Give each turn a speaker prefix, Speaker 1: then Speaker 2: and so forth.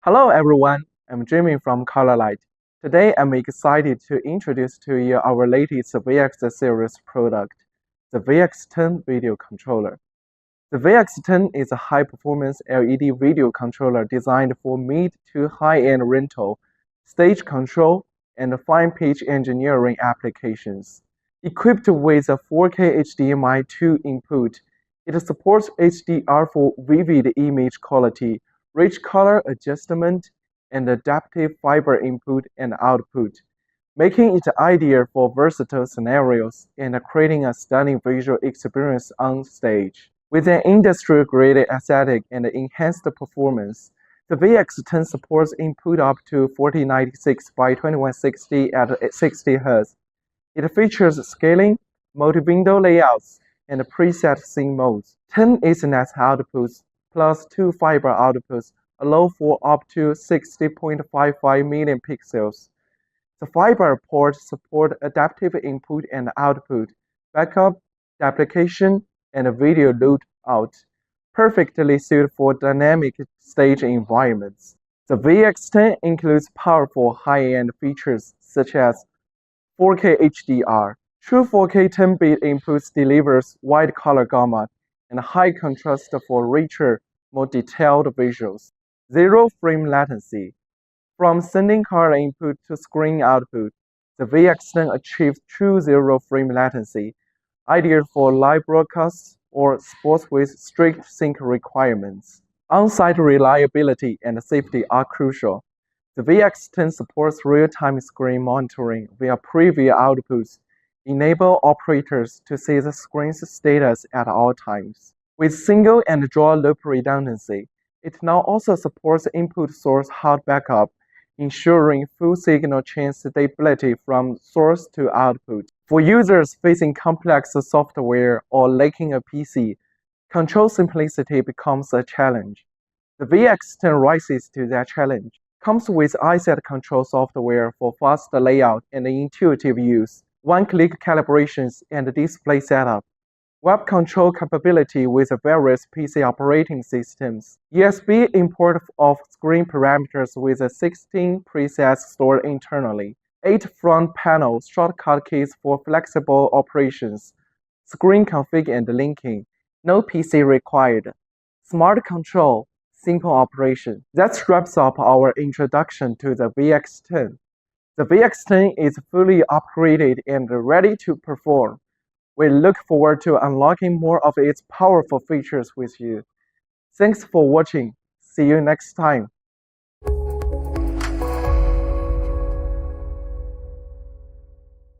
Speaker 1: Hello everyone, I'm Jimmy from Colorlight. Today I'm excited to introduce to you our latest VX series product, the VX10 video controller. The VX10 is a high-performance LED video controller designed for mid to high-end rental, stage control, and fine-pitch engineering applications. Equipped with a 4K HDMI 2 input, it supports HDR for vivid image quality, rich color adjustment, and adaptive fiber input and output, making it ideal for versatile scenarios and creating a stunning visual experience on stage. With an industry-grade aesthetic and enhanced performance, the VX10 supports input up to 4096 by 2160 at 60 Hz. It features scaling, multi-window layouts, and preset scene modes. 10 Ethernet outputs plus 2 fiber outputs allow for up to 60.55 million pixels. The fiber ports support adaptive input and output, backup, duplication, and video loadout, perfectly suited for dynamic stage environments. The VX10 includes powerful high-end features such as 4K HDR. True 4K 10-bit inputs delivers wide color gamut and high contrast for richer, more detailed visuals. Zero frame latency. From sending color input to screen output, the VX10 achieves true zero frame latency, ideal for live broadcasts or sports with strict sync requirements. On-site reliability and safety are crucial. The VX10 supports real-time screen monitoring via preview outputs, enable operators to see the screen's status at all times. With single and draw loop redundancy, it now also supports input source hard backup, ensuring full signal chain stability from source to output. For users facing complex software or lacking a PC, control simplicity becomes a challenge. The VX10 rises to that challenge. Comes with iSet control software for fast layout and intuitive use, one-click calibrations and display setup, web control capability with various PC operating systems, USB import of screen parameters with 16 presets stored internally, 8 front panel shortcut keys for flexible operations, screen config and linking, no PC required, smart control, simple operation. That wraps up our introduction to the VX10. The VX10 is fully upgraded and ready to perform. We look forward to unlocking more of its powerful features with you. Thanks for watching. See you next time.